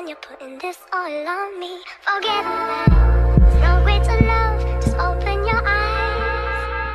and you're putting this all on me. Forget that, there's no way to love, just open your eyes.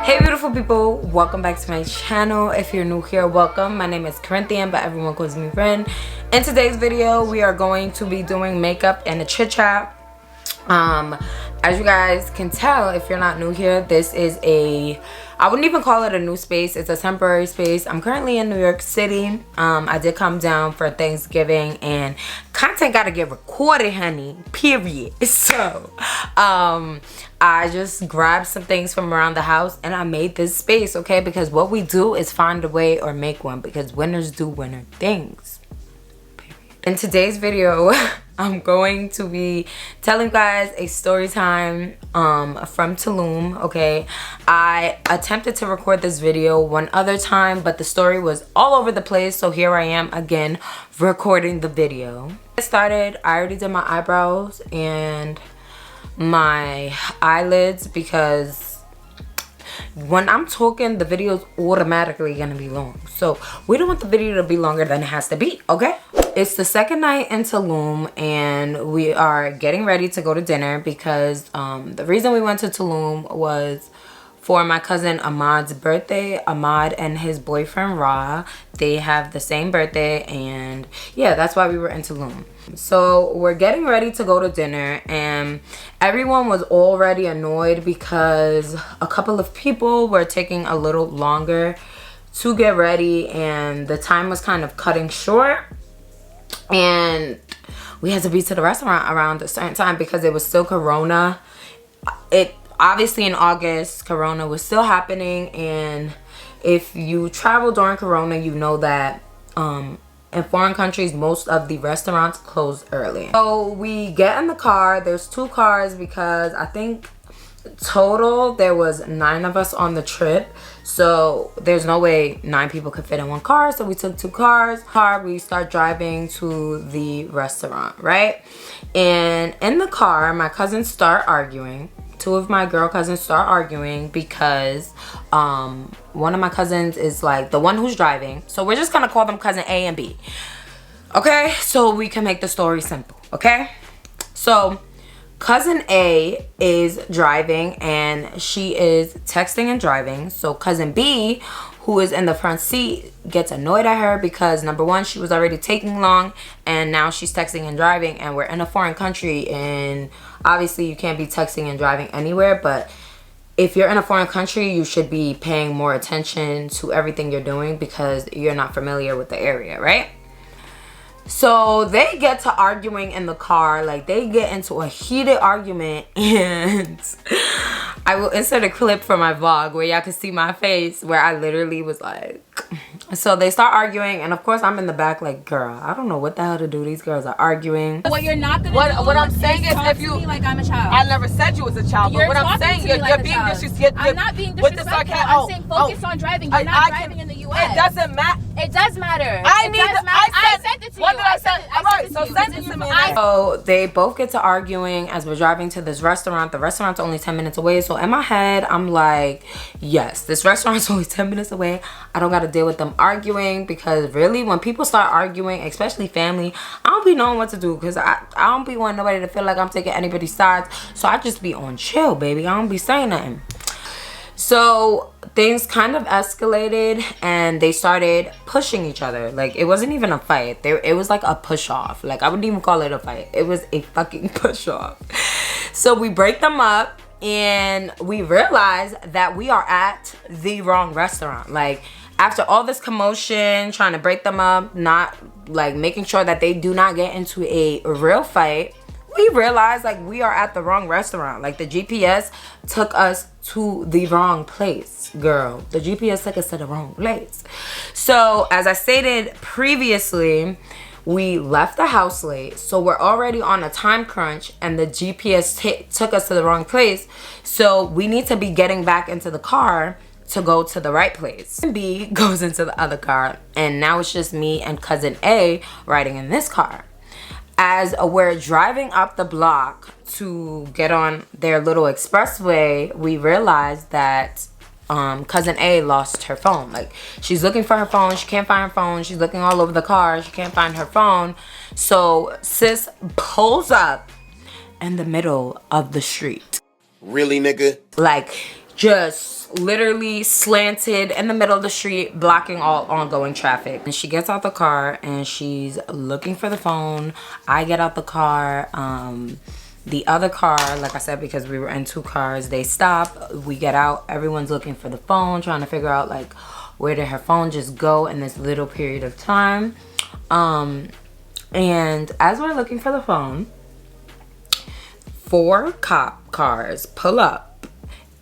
Hey beautiful people, welcome back to my channel. If you're new here, welcome. My name is Corinthian, but everyone calls me Ren. In today's video, we are going to be doing makeup and a chit chat. As you guys can tell, if you're not new here, this is I wouldn't even call it a new space. It's a temporary space. I'm currently in New York City. I did come down for Thanksgiving and content gotta get recorded, honey, period. So I just grabbed some things from around the house and I made this space, okay? Because what we do is find a way or make one, because winners do winner things. In today's video, I'm going to be telling you guys a story time from Tulum, okay? I attempted to record this video one other time, but the story was all over the place, so here I am again recording the video. I already did my eyebrows and my eyelids because when I'm talking, the video is automatically gonna be long, so we don't want the video to be longer than it has to be, okay? It's the second night in Tulum and we are getting ready to go to dinner because the reason we went to Tulum was for my cousin Ahmad's birthday. Ahmad and his boyfriend Ra, they have the same birthday, and yeah, that's why we were in Tulum. So we're getting ready to go to dinner and everyone was already annoyed because a couple of people were taking a little longer to get ready and the time was kind of cutting short. And we had to be to the restaurant around a certain time because it was still Corona. It obviously in August, Corona was still happening, and if you travel during Corona, you know that in foreign countries, most of the restaurants close early. So we get in the car. There's two cars because I think total there was 9 of us on the trip, so there's no way 9 people could fit in one car, so we took 2 cars. We start driving to the restaurant, right? And in the car, my cousins start arguing. 2 of my girl cousins start arguing because one of my cousins is like the one who's driving, so we're just gonna call them cousin A and B, okay, so we can make the story simple, okay? So cousin A is driving and she is texting and driving. So cousin B, who is in the front seat, gets annoyed at her because number one, she was already taking long and now she's texting and driving, and we're in a foreign country and obviously you can't be texting and driving anywhere, but if you're in a foreign country, you should be paying more attention to everything you're doing because you're not familiar with the area, right? So they get to arguing in the car, like they get into a heated argument, and I will insert a clip from my vlog where y'all can see my face where I literally was like, so they start arguing, and of course I'm in the back like, girl, I don't know what the hell to do. These girls are arguing. What you're not gonna do what I'm saying is if you me like I'm a child. I never said you was a child, but what I'm saying you're being disrespectful. I'm not being disrespectful. I'm saying focus on driving. You're not driving in the US. It doesn't matter. It does matter. I sent it to you. What did I say? Alright, so send it to me. So they both get to arguing as we're driving to this restaurant. The restaurant's only 10 minutes away, so in my head I'm like, yes, this restaurant's only 10 minutes away. I don't gotta deal with them arguing, because really when people start arguing, especially family, I don't be knowing what to do because I don't be wanting nobody to feel like I'm taking anybody's sides, so I just be on chill, baby. I don't be saying nothing. So things kind of escalated and they started pushing each other. Like it wasn't even a fight. It was like a push off. Like I wouldn't even call it a fight. It was a fucking push off. So we break them up and we realize that we are at the wrong restaurant. Like after all this commotion, trying to break them up, not like making sure that they do not get into a real fight, we realized like we are at the wrong restaurant. Like the GPS took us to the wrong place, girl. The GPS took us to the wrong place. So as I stated previously, we left the house late, so we're already on a time crunch and the GPS took us to the wrong place, so we need to be getting back into the car to go to the right place. B goes into the other car and now it's just me and cousin A riding in this car. As we're driving up the block to get on their little expressway, we realized that cousin A lost her phone. Like, she's looking for her phone, she can't find her phone, she's looking all over the car, she can't find her phone. So sis pulls up in the middle of the street. Really, nigga? Like, just literally slanted in the middle of the street, blocking all ongoing traffic. And she gets out the car and she's looking for the phone. I get out the car. The other car, like I said, because we were in 2 cars, they stop, we get out, everyone's looking for the phone, trying to figure out like where did her phone just go in this little period of time. And as we're looking for the phone, 4 cop cars pull up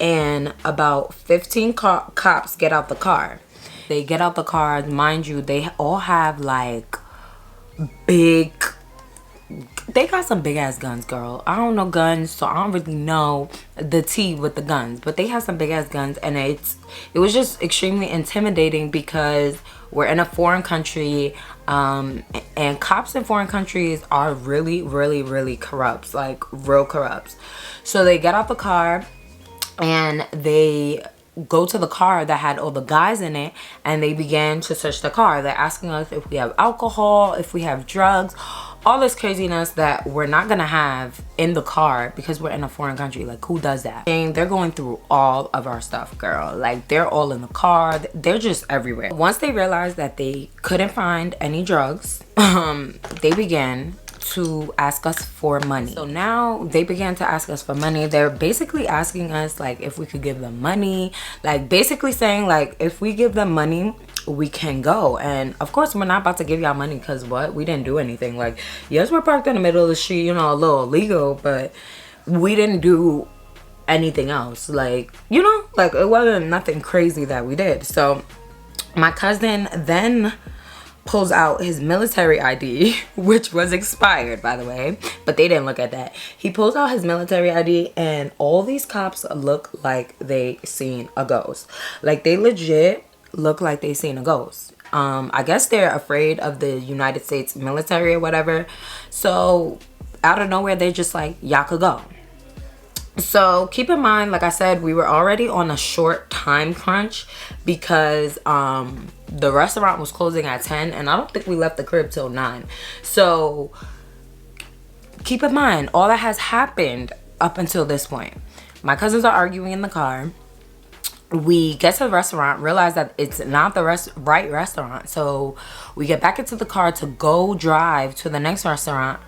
and about 15 cops get out the car. They get out the car, mind you, they all have like big, they got some big ass guns, girl. I don't know guns, so I don't really know the tea with the guns, but they have some big ass guns. And it was just extremely intimidating because we're in a foreign country, and cops in foreign countries are really corrupt, like real corrupt. So they get out the car and they go to the car that had all the guys in it, and they began to search the car. They're asking us if we have alcohol, if we have drugs, all this craziness that we're not gonna have in the car because we're in a foreign country. Like, who does that? And they're going through all of our stuff, girl. Like, they're all in the car, they're just everywhere. Once they realized that they couldn't find any drugs, they began to ask us for money. So now they began to ask us for money. They're basically asking us like if we could give them money, like basically saying like if we give them money we can go. And of course we're not about to give y'all money because what, we didn't do anything. Like, yes, we're parked in the middle of the street, you know, a little illegal, but we didn't do anything else. Like, you know, like it wasn't nothing crazy that we did. So my cousin then pulls out his military ID, which was expired, by the way, but they didn't look at that. He pulls out his military ID and all these cops look like they seen a ghost. Like, they legit look like they seen a ghost. I guess they're afraid of the United States military or whatever. So out of nowhere, they're just like, y'all could go. So keep in mind, like I said, we were already on a short time crunch because the restaurant was closing at 10 and I don't think we left the crib till 9. So keep in mind, all that has happened up until this point. My cousins are arguing in the car. We get to the restaurant, realize that it's not the right restaurant. So we get back into the car to go drive to the next restaurant.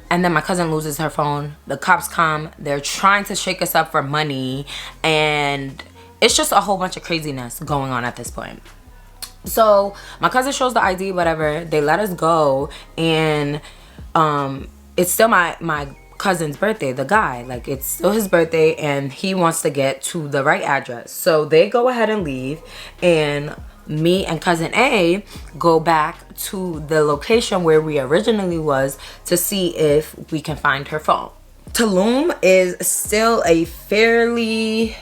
And then my cousin loses her phone. The cops come. They're trying to shake us up for money. And it's just a whole bunch of craziness going on at this point. So my cousin shows the ID, whatever. They let us go. And it's still my cousin's birthday, the guy. Like, it's still his birthday. And he wants to get to the right address. So they go ahead and leave. And me and cousin A go back to the location where we originally was to see if we can find her phone. Tulum is still a fairly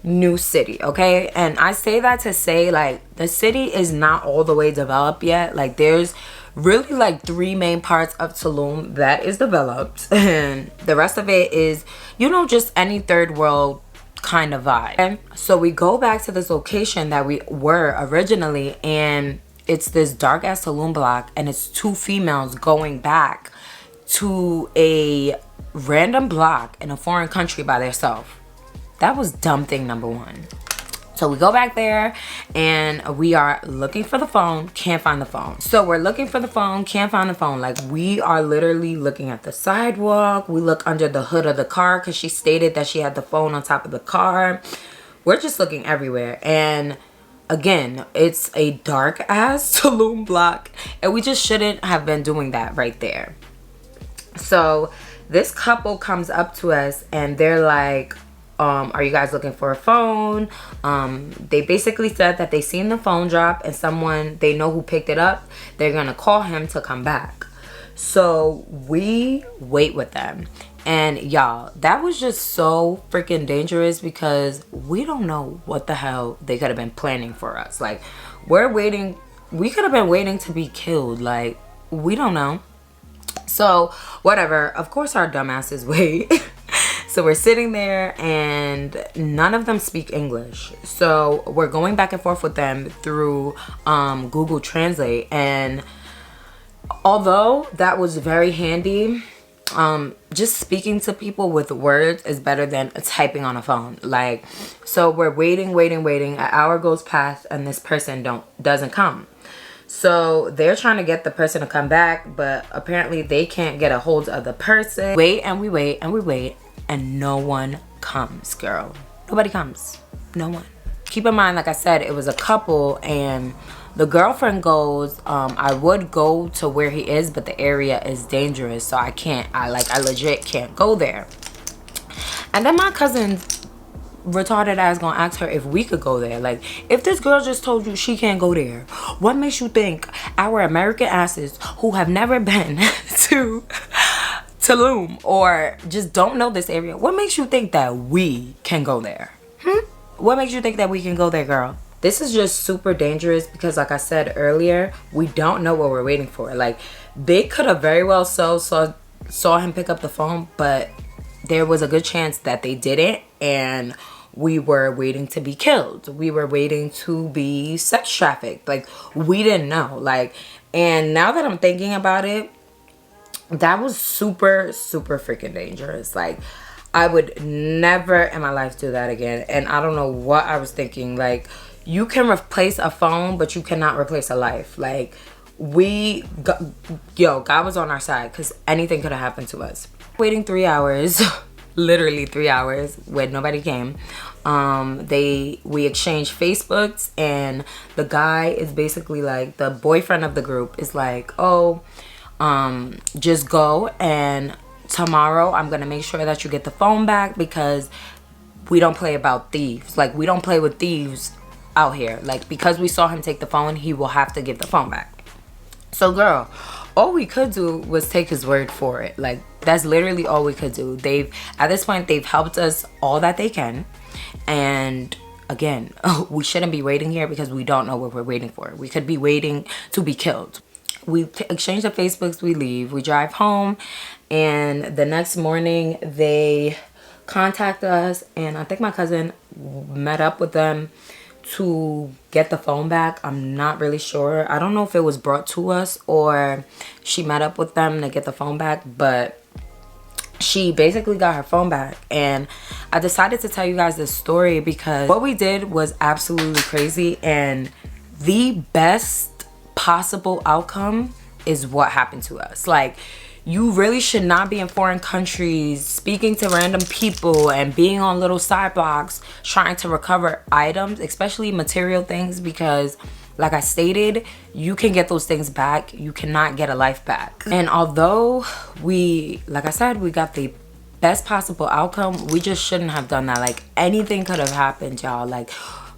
new city, okay? And I say that to say, like, the city is not all the way developed yet. Like, there's really like 3 main parts of Tulum that is developed, and the rest of it is, you know, just any third world kind of vibe. And so we go back to this location that we were originally, and it's this dark ass Tulum block, and it's 2 females going back to a random block in a foreign country by themselves. That was dumb thing number 1. So we go back there and we are looking for the phone, can't find the phone. So we're looking for the phone, can't find the phone. Like, we are literally looking at the sidewalk. We look under the hood of the car because she stated that she had the phone on top of the car. We're just looking everywhere. And again, it's a dark ass Tulum block, and we just shouldn't have been doing that right there. So this couple comes up to us and they're like, are you guys looking for a phone? They basically said that they seen the phone drop and someone they know who picked it up, they're gonna call him to come back. So we wait with them, and y'all, that was just so freaking dangerous because we don't know what the hell they could have been planning for us. Like, we're waiting, we could have been waiting to be killed. Like, we don't know. So whatever, of course our dumbasses wait. So we're sitting there and none of them speak English. So we're going back and forth with them through Google Translate. And although that was very handy, just speaking to people with words is better than typing on a phone. Like, so we're waiting. An hour goes past and this person doesn't come. So they're trying to get the person to come back, but apparently they can't get a hold of the person. Wait and we wait and no one comes, girl. Nobody comes. No one. Keep in mind, like I said, it was a couple, and the girlfriend goes, I would go to where he is, but the area is dangerous, so I legit can't go there. And then my cousin's retarded ass gonna ask her if we could go there. Like, if this girl just told you she can't go there, what makes you think our American asses who have never been to Tulum or just don't know this area, what makes you think that we can go there? What makes you think that we can go there, girl? This is just super dangerous because, like I said earlier, we don't know what we're waiting for. Like, they could have very well saw him pick up the phone, but there was a good chance that they didn't, and we were waiting to be killed. We were waiting to be sex trafficked. Like, we didn't know. Like, and now that I'm thinking about it, that was super, super freaking dangerous. Like, I would never in my life do that again. And I don't know what I was thinking. Like, you can replace a phone, but you cannot replace a life. Like, God was on our side because anything could have happened to us. Waiting 3 hours, literally 3 hours when nobody came. We exchanged Facebooks, and the guy is basically like, the boyfriend of the group is like, oh, just go, and tomorrow I'm gonna make sure that you get the phone back because we don't play about thieves. Like, we don't play with thieves out here. Like, because we saw him take the phone, he will have to give the phone back. So, girl, all we could do was take his word for it. Like, that's literally all we could do. At this point, they've helped us all that they can. And again, we shouldn't be waiting here because we don't know what we're waiting for. We could be waiting to be killed. We exchange the Facebooks, we leave, we drive home, and the next morning they contact us, and I think my cousin met up with them to get the phone back. I'm not really sure. I don't know if it was brought to us or she met up with them to get the phone back, but she basically got her phone back. And I decided to tell you guys this story because what we did was absolutely crazy, and the best possible outcome is what happened to us. Like, you really should not be in foreign countries speaking to random people and being on little side blocks trying to recover items, especially material things, because like I stated, you can get those things back, you cannot get a life back. And although like I said, we got the best possible outcome, we just shouldn't have done that. Like, anything could have happened, y'all. Like,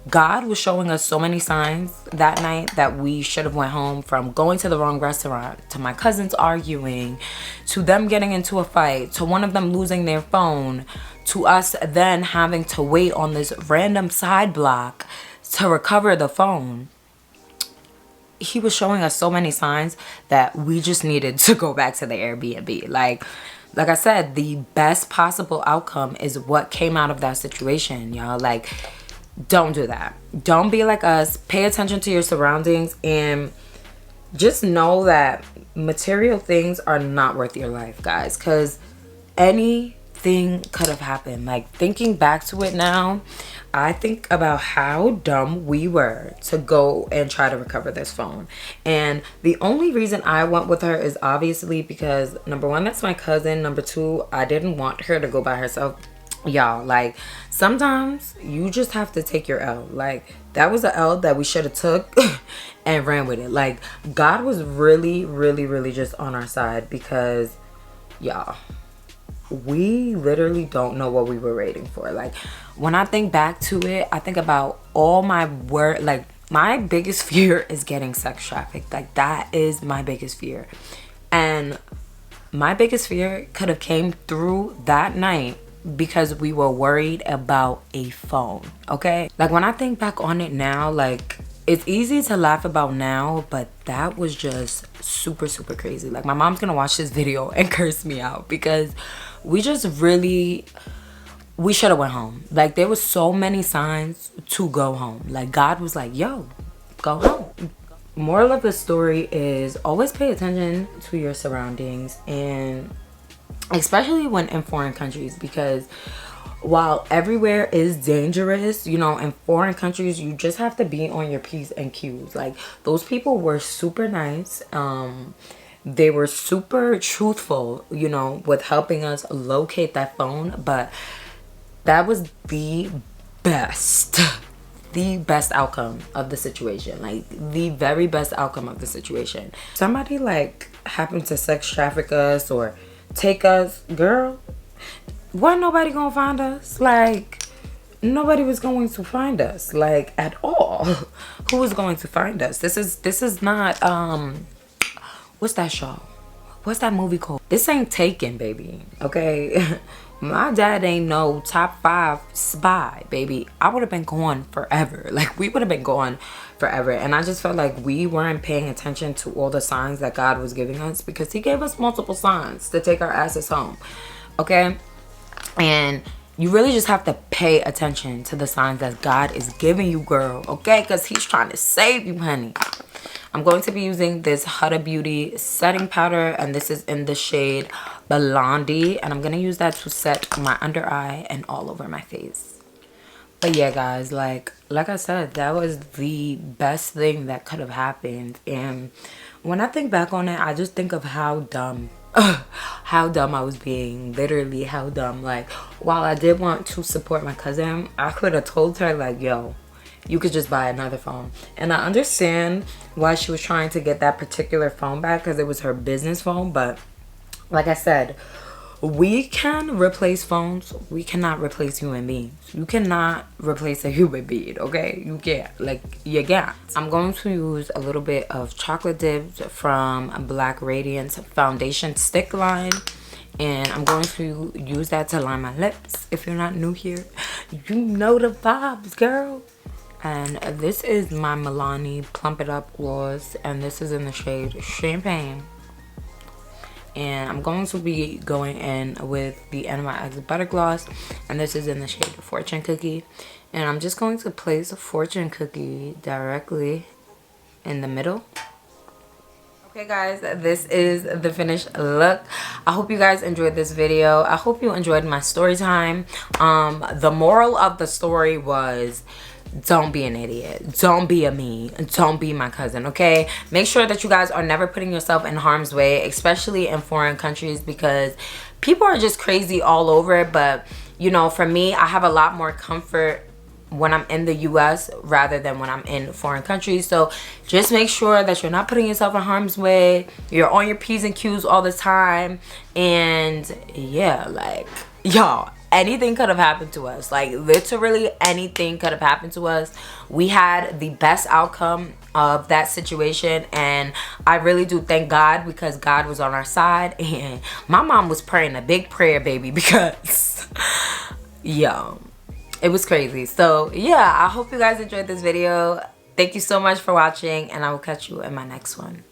God was showing us so many signs that night that we should have went home, from going to the wrong restaurant, to my cousins arguing, to them getting into a fight, to one of them losing their phone, to us then having to wait on this random side block to recover the phone. He was showing us so many signs that we just needed to go back to the Airbnb. Like I said, the best possible outcome is what came out of that situation, y'all. Like, don't do that. Don't be like us. Pay attention to your surroundings, and just know that material things are not worth your life, guys, because anything could have happened. Like, thinking back to it now, I think about how dumb we were to go and try to recover this phone. And the only reason I went with her is obviously because, number one, that's my cousin. Number two, I didn't want her to go by herself. Y'all, like, sometimes you just have to take your L. Like, that was an L that we should have took and ran with it. Like, God was really, really, really just on our side because, y'all, we literally don't know what we were waiting for. Like, when I think back to it, I think about all my work. Like, my biggest fear is getting sex trafficked. Like, that is my biggest fear. And my biggest fear could have came through that night because we were worried about a phone, okay? Like, when I think back on it now, like, it's easy to laugh about now, but that was just super, super crazy. Like, my mom's gonna watch this video and curse me out because we just really we should have went home. Like, there was so many signs to go home. Like, God was like, yo, go home. Moral of the story is always pay attention to your surroundings, and especially when in foreign countries, because while everywhere is dangerous, you know, in foreign countries, you just have to be on your P's and Q's. Like, those people were super nice. They were super truthful, you know, with helping us locate that phone. But that was the best outcome of the situation. Like, the very best outcome of the situation. Somebody like happened to sex traffic us or take us, girl, wasn't nobody gonna find us. Like, nobody was going to find us, like, at all. Who was going to find us? This is not what's that show? What's that movie called? This ain't Taken, baby. Okay. My dad ain't no top 5 spy, baby. I would have been gone forever. Like, we would have been gone forever. And I just felt like we weren't paying attention to all the signs that God was giving us, because he gave us multiple signs to take our asses home. Okay? And you really just have to pay attention to the signs that God is giving you, girl. Okay? Because he's trying to save you, honey. I'm going to be using this Huda Beauty setting powder, and this is in the shade Blondie, and I'm going to use that to set my under eye and all over my face. But yeah, guys, like I said, that was the best thing that could have happened. And when I think back on it, I just think of how dumb I was being. Literally how dumb. Like, while I did want to support my cousin, I could have told her, like, yo, you could just buy another phone. And I understand why she was trying to get that particular phone back, because it was her business phone. But like I said, we can replace phones. We cannot replace human beings. You cannot replace a human being, okay? You can't. Like, you can't. I'm going to use a little bit of chocolate dipped from Black Radiance foundation stick line. And I'm going to use that to line my lips. If you're not new here, you know the vibes, girl. And this is my Milani Plump It Up gloss, and this is in the shade Champagne. And I'm going to be going in with the NYX Butter Gloss, and this is in the shade Fortune Cookie. And I'm just going to place Fortune Cookie directly in the middle. Okay guys, this is the finished look. I hope you guys enjoyed this video. I hope you enjoyed my story time. The moral of the story was, don't be an idiot. Don't be a me. Don't be my cousin, okay? Make sure that you guys are never putting yourself in harm's way, especially in foreign countries, because people are just crazy all over. But, you know, for me, I have a lot more comfort when I'm in the US rather than when I'm in foreign countries. So just make sure that you're not putting yourself in harm's way. You're on your P's and Q's all the time. And yeah, like, y'all, anything could have happened to us. Like, literally anything could have happened to us. We had the best outcome of that situation, and I really do thank God, because God was on our side. And my mom was praying a big prayer, baby, because yo, it was crazy. So yeah, I hope you guys enjoyed this video. Thank you so much for watching, and I will catch you in my next one.